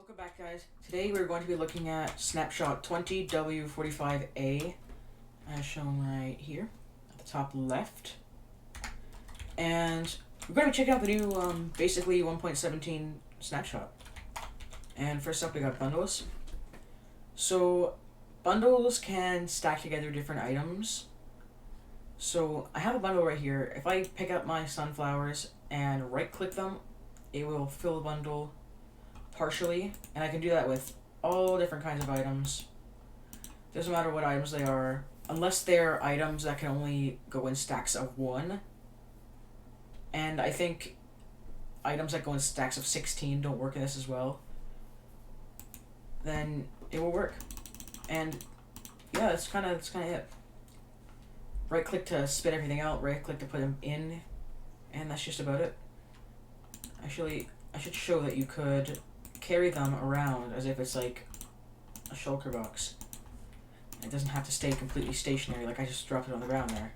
Welcome back, guys. Today we're going to be looking at Snapshot 20W45A, as shown right here at the top left. And we're going to be checking out the new, basically 1.17 Snapshot. And first up, we got bundles. So, bundles can stack together different items. So, I have a bundle right here. If I pick up my sunflowers and right-click them, it will fill the bundle partially, and I can do that with all different kinds of items. Doesn't matter what items they are, unless they're items that can only go in stacks of 1. And I think items that go in stacks of 16 don't work in this as well. Then it will work. And yeah, that's kind of it. Right click to spit everything out, right click to put them in, and that's just about it. Actually, I should show that you could carry them around as if it's like a shulker box. It doesn't have to stay completely stationary like I just dropped it on the ground there.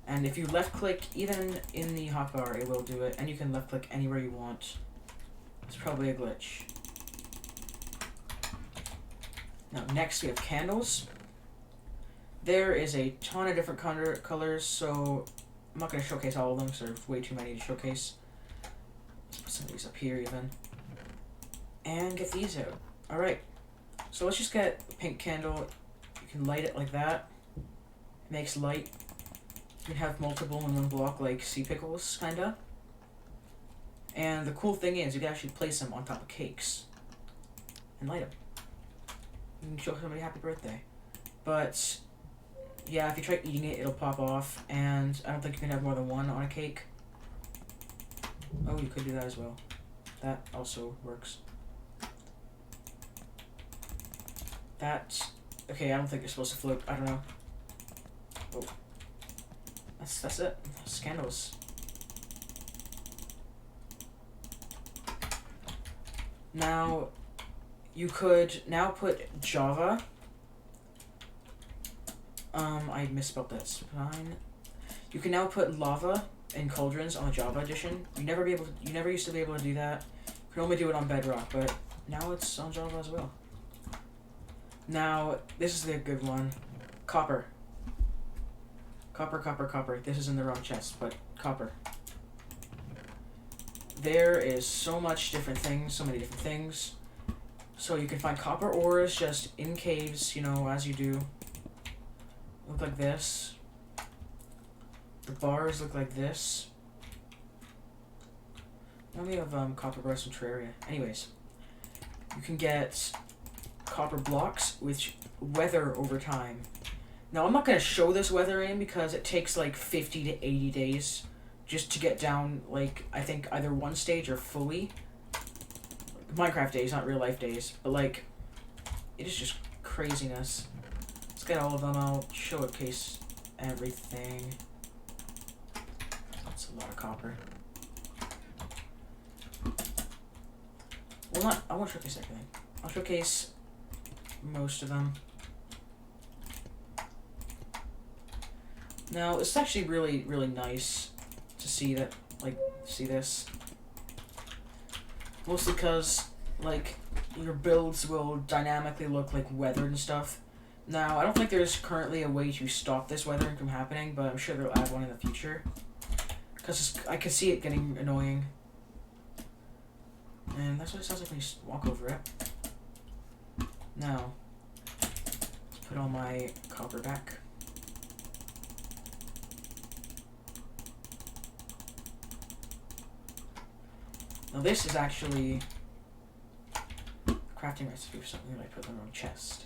And if you left click, even in the hotbar, it will do it, and you can left click anywhere you want. It's probably a glitch. Now next we have candles. There is a ton of different colors, so I'm not going to showcase all of them because there's way too many to showcase. Let's put some of these up here even. And get these out. Alright, so let's just get a pink candle. You can light it like that. It makes light. You can have multiple in one block like sea pickles, kinda. And the cool thing is you can actually place them on top of cakes and light them. You can show somebody happy birthday. But yeah, if you try eating it, it'll pop off, and I don't think you can have more than one on a cake. Oh, you could do that as well. That also works. That's okay. I don't think you're supposed to float. I don't know. Oh, that's it. Candles. Now, you could now put Java. I misspelled that. It's fine. You can now put lava in cauldrons on the Java edition. You never used to be able to do that. You could only do it on Bedrock, but now it's on Java as well. Now, this is the good one. Copper. Copper, copper, copper. This is in the wrong chest, but copper. There is so much different things, so many different things. So you can find copper ores just in caves, you know, as you do. Look like this. The bars look like this. Now we have copper bars from Terraria. Anyways, you can get copper blocks which weather over time. Now I'm not going to show this weathering because it takes like 50 to 80 days just to get down, like, I think either one stage or fully. Minecraft days, not real life days, but like, it is just craziness. Let's get all of them. I'll showcase everything. That's a lot of copper. Well, I won't showcase everything. I'll showcase most of them. Now, it's actually really, really nice to see that, like, see this. Mostly because, like, your builds will dynamically look like weathered and stuff. Now, I don't think there's currently a way to stop this weathering from happening, but I'm sure they'll add one in the future. Because I can see it getting annoying. And that's what it sounds like when you walk over it. Now, let's put all my copper back. Now this is actually a crafting recipe for something that I put in the wrong chest.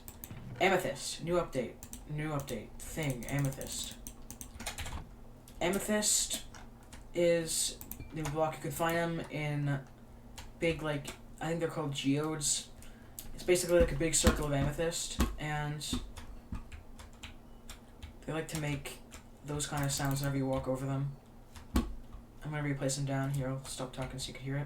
Amethyst, new update, thing, Amethyst. Amethyst is new block. You can find them in big, like, I think they're called geodes. It's basically like a big circle of amethyst, and they like to make those kind of sounds whenever you walk over them. I'm gonna replace them down here. I'll stop talking so you can hear it.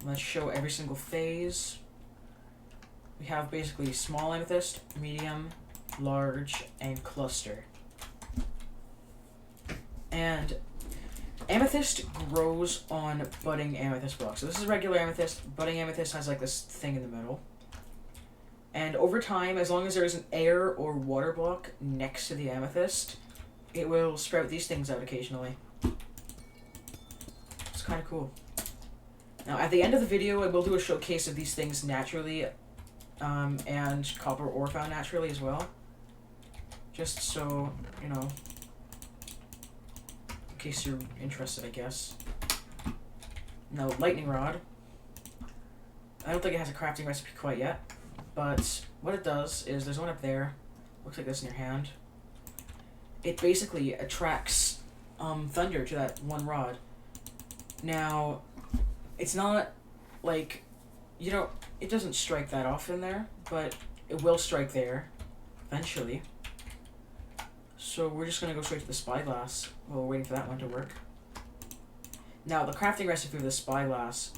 Let's show every single phase. We have basically small amethyst, medium, large, and cluster. And amethyst grows on budding amethyst blocks. So this is regular amethyst. Budding amethyst has like this thing in the middle. And over time, as long as there's an air or water block next to the amethyst, it will sprout these things out occasionally. It's kind of cool. Now, at the end of the video, I will do a showcase of these things naturally, and copper ore found naturally as well. Just so, you know, in case you're interested, I guess. Now, lightning rod. I don't think it has a crafting recipe quite yet, but what it does is, there's one up there, looks like this in your hand. It basically attracts thunder to that one rod. Now, it's not like, you know, it doesn't strike that often there, but it will strike there eventually. So we're just going to go straight to the Spyglass while we're waiting for that one to work. Now, the crafting recipe for the Spyglass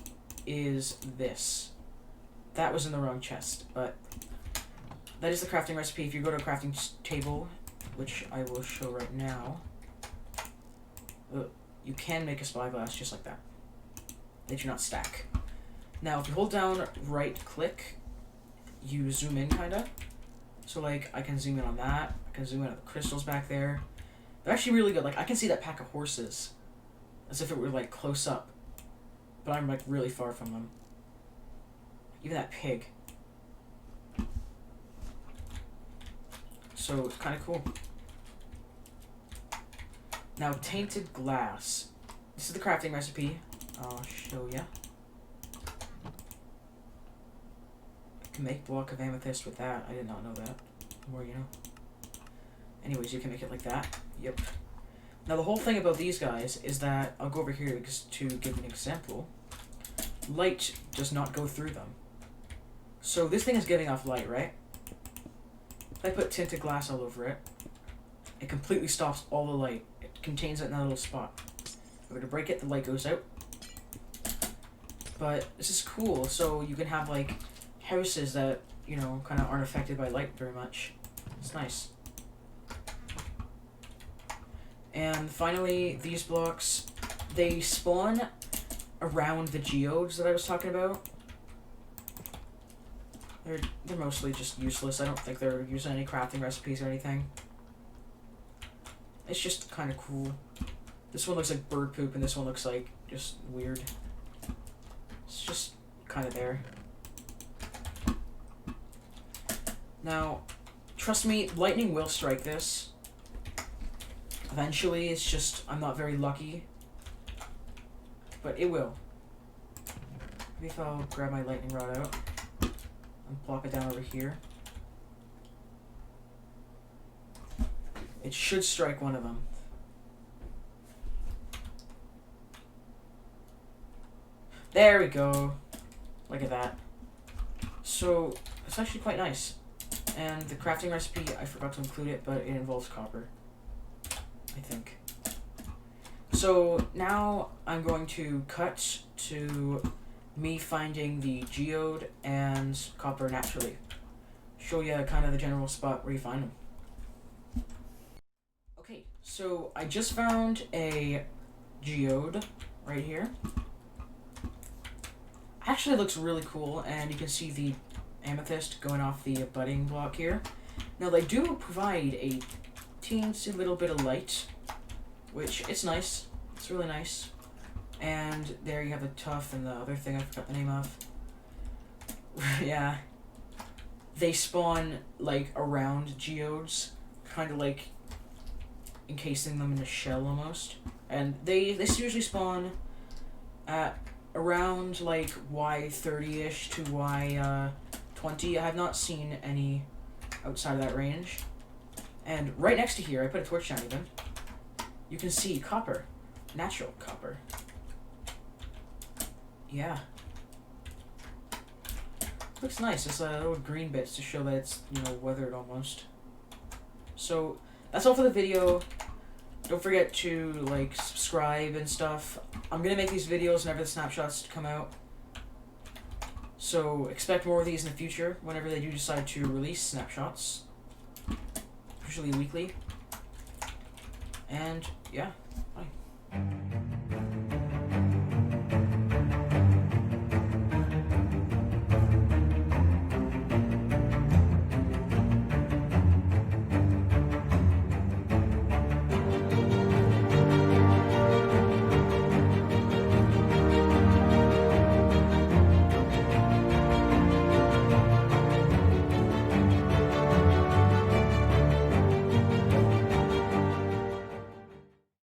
is this. That was in the wrong chest, but that is the crafting recipe. If you go to a crafting table, which I will show right now, you can make a Spyglass just like that. They do not stack. Now, if you hold down right click, you zoom in kinda. So like, I can zoom in on that. I can zoom in on the crystals back there. They're actually really good. Like, I can see that pack of horses as if it were like close up, but I'm like really far from them. Even that pig. So it's kind of cool. Now, Tainted Glass. This is the crafting recipe. I'll show ya. I can make block of amethyst with that. I did not know that. The more you know. Anyways, you can make it like that. Yep. Now, the whole thing about these guys is that, I'll go over here to give an example. Light does not go through them. So this thing is giving off light, right? If I put tinted glass all over it, it completely stops all the light. It contains it in that little spot. If I were to break it, the light goes out. But this is cool, so you can have like houses that, you know, kind of aren't affected by light very much. It's nice. And finally, these blocks, they spawn around the geodes that I was talking about. They're mostly just useless. I don't think they're using any crafting recipes or anything. It's just kind of cool. This one looks like bird poop, and this one looks like just weird. It's just kind of there. Now, trust me, lightning will strike this. Eventually, it's just, I'm not very lucky. But it will. Maybe if I'll grab my lightning rod out and plop it down over here. It should strike one of them. There we go. Look at that. So, it's actually quite nice. And the crafting recipe, I forgot to include it, but it involves copper. I think. So, now I'm going to cut to me finding the geode and copper naturally. Show you kind of the general spot where you find them. Okay, so I just found a geode right here. Actually looks really cool, and you can see the amethyst going off the budding block here. Now, they do provide a teensy little bit of light, which it's nice. It's really nice. And there you have the tuff and the other thing I forgot the name of. Yeah. They spawn, like, around geodes, kind of like encasing them in a shell almost. And they usually spawn at around like Y30-ish to Y20. I have not seen any outside of that range. And right next to here, I put a torch down even, you can see copper. Natural copper. Yeah. Looks nice. It's little green bits to show that it's, you know, weathered almost. So, that's all for the video. Don't forget to, like, subscribe and stuff. I'm gonna make these videos whenever the snapshots come out. So expect more of these in the future whenever they do decide to release snapshots. Usually weekly. And yeah, bye.